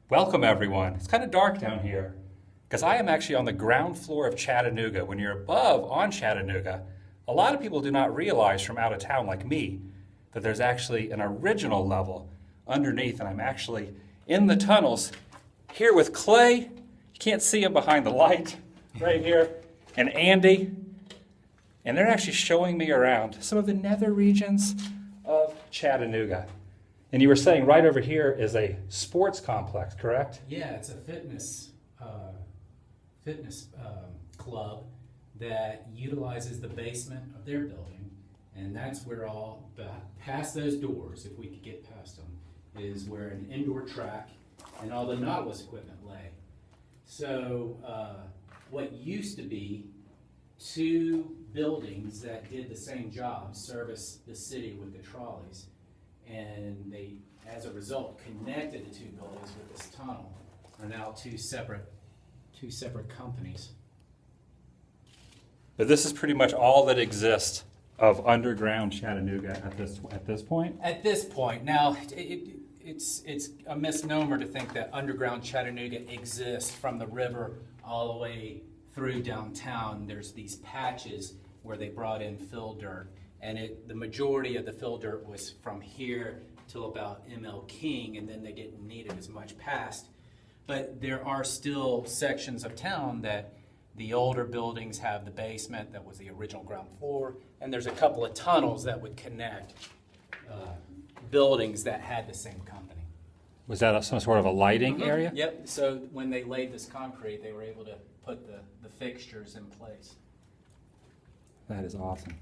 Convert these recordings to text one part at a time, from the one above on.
Welcome, everyone. It's kind of dark down here because I am actually on the ground floor of Chattanooga. When you're above on Chattanooga, a lot of people do not realize from out of town like me that there's actually an original level underneath, and I'm actually in the tunnels here with Clay. You can't see him behind the light right here, and Andy, and they're actually showing me around some of the nether regions of Chattanooga. And you were saying right over here is a sports complex, correct? Yeah, it's a fitness club that utilizes the basement of their building, and that's where all past those doors, if we could get past them, is where an indoor track and all the Nautilus equipment lay. So what used to be two buildings that did the same job, service the city with the trolleys, and they, as a result, connected the two buildings with this tunnel, are now two separate companies. But this is pretty much all that exists of underground Chattanooga at this point? At this point, now it's a misnomer to think that underground Chattanooga exists from the river all the way through downtown. There's these patches where they brought in fill dirt, and the majority of the fill dirt was from here till about ML King, and then they didn't need it as much past. But there are still sections of town that the older buildings have the basement that was the original ground floor, and there's a couple of tunnels that would connect buildings that had the same company. Was that some sort of a lighting area? Yep, so when they laid this concrete, they were able to put the fixtures in place. That is awesome.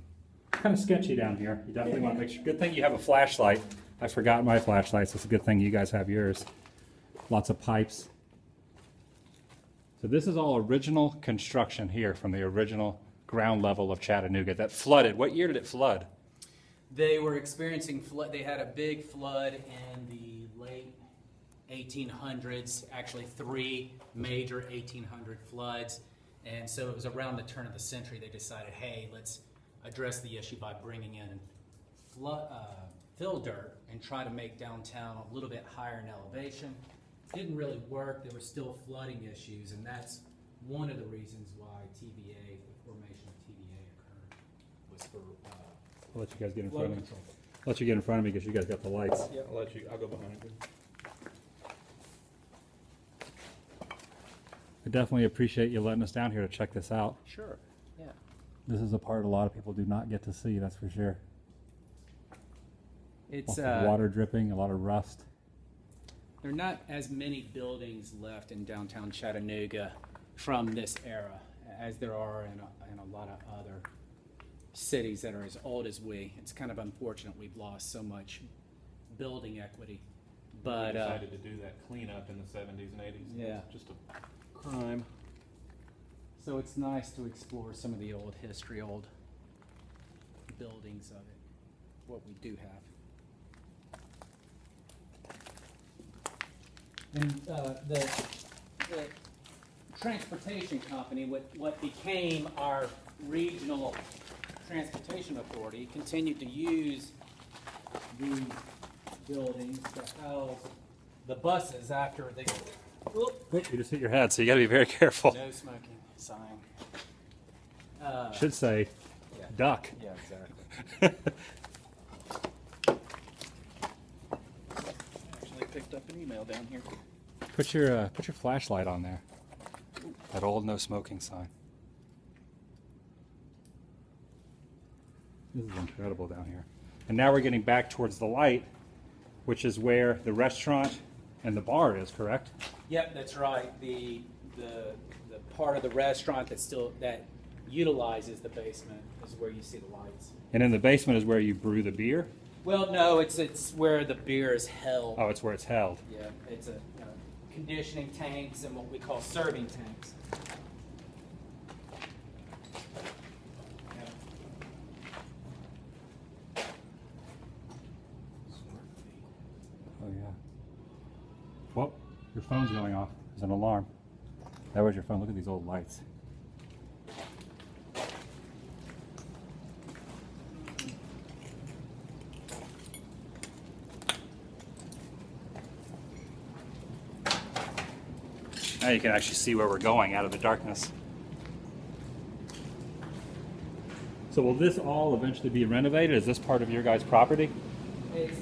Kind of sketchy down here. You definitely want to make sure. Good thing you have a flashlight. I forgot my flashlight, so it's a good thing you guys have yours. Lots of pipes. So this is all original construction here from the original ground level of Chattanooga that flooded. What year did it flood? They were experiencing flood. They had a big flood in the late 1800s, actually 3 major 1800 floods. And so it was around the turn of the century they decided, hey, let's address the issue by bringing in fill dirt and try to make downtown a little bit higher in elevation. Didn't really work. There were still flooding issues, and that's one of the reasons why TVA, the formation of TVA occurred, was for I'll let you guys get in front of me. I'll let you get in front of me because you guys got the lights. Yeah, I'll go behind you. I definitely appreciate you letting us down here to check this out. Sure. Yeah. This is a part a lot of people do not get to see, that's for sure. It's Lots of water dripping, a lot of rust. there are not as many buildings left in downtown Chattanooga from this era as there are in a lot of other cities that are as old as we. It's kind of unfortunate we've lost so much building equity. But We decided to do that cleanup in the 70s and 80s. Yeah. It's just a crime. so it's nice to explore some of the old history, old buildings of it, what we do have. And the transportation company, what became our regional transportation authority, continued to use these buildings to house the buses after they. Oop, You just hit your head, so you got to be very careful. no smoking sign. Should say Yeah. duck. Yeah, exactly. Actually picked up an email down here. Put your flashlight on there. That old no smoking sign. This is incredible down here. And now we're getting back towards the light, which is where the restaurant and the bar is, correct? Yep, that's right. The part of the restaurant that utilizes the basement is where you see the lights. And in the basement is where you brew the beer? Well, no, it's where the beer is held. Oh, it's where it's held. Yeah, it's a conditioning tanks and what we call serving tanks. Oh, yeah. Whoa, your phone's going off. There's an alarm. That was your phone. Look at these old lights. Now you can actually see where we're going out of the darkness. So will this all eventually be renovated? Is this part of your guys' property? It's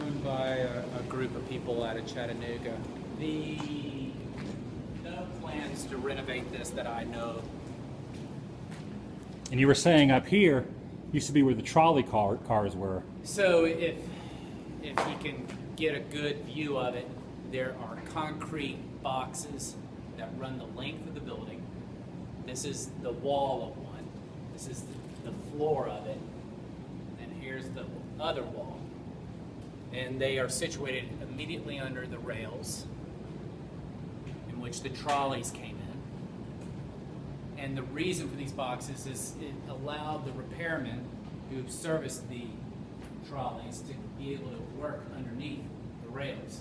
owned by a group of people out of Chattanooga. No plans to renovate this that I know. And you were saying up here used to be where the trolley cars were. So if you can get a good view of it, there are concrete boxes that run the length of the building. This is the wall of one. This is the floor of it. And here's the other wall. And they are situated immediately under the rails in which the trolleys came in. And the reason for these boxes is it allowed the repairmen who serviced the trolleys to be able to work underneath the rails.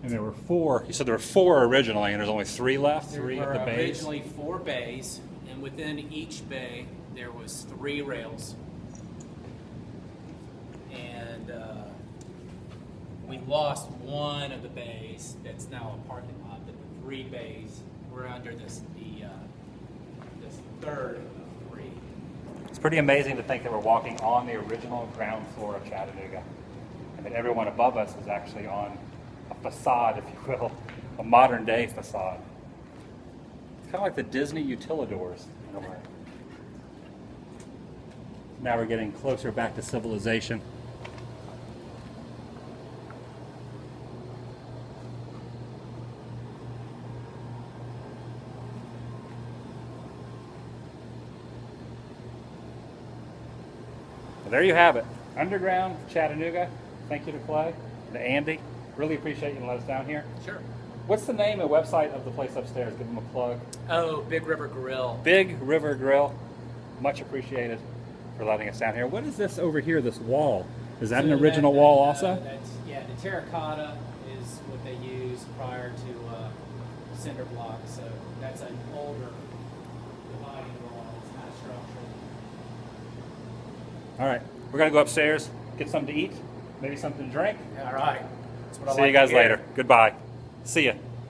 And there were four. You said there were four originally, and there's only three left. There three were of the bays. originally 4 bays, and within each bay there was 3 rails. And we lost one of the bays. That's now a parking lot. But the 3 bays were under this third of the 3. It's pretty amazing to think that we're walking on the original ground floor of Chattanooga, and that everyone above us is actually on a facade, if you will, a modern day facade. It's kind of like the Disney utilidors in a way. Now we're getting closer back to civilization. Well, there you have it. Underground Chattanooga. Thank you to Clay, to Andy. Really appreciate you letting us down here. Sure. What's the name and website of the place upstairs? Give them a plug. Oh, Big River Grill. Big River Grill. Much appreciated for letting us down here. What is this over here, this wall? Is that an original wall also? Yeah, the terracotta is what they used prior to cinder block. So that's an older dividing wall. It's not structural. All right. We're going to go upstairs, get something to eat, maybe something to drink. All right. That's what I See like you to guys hear. later. Goodbye. See ya.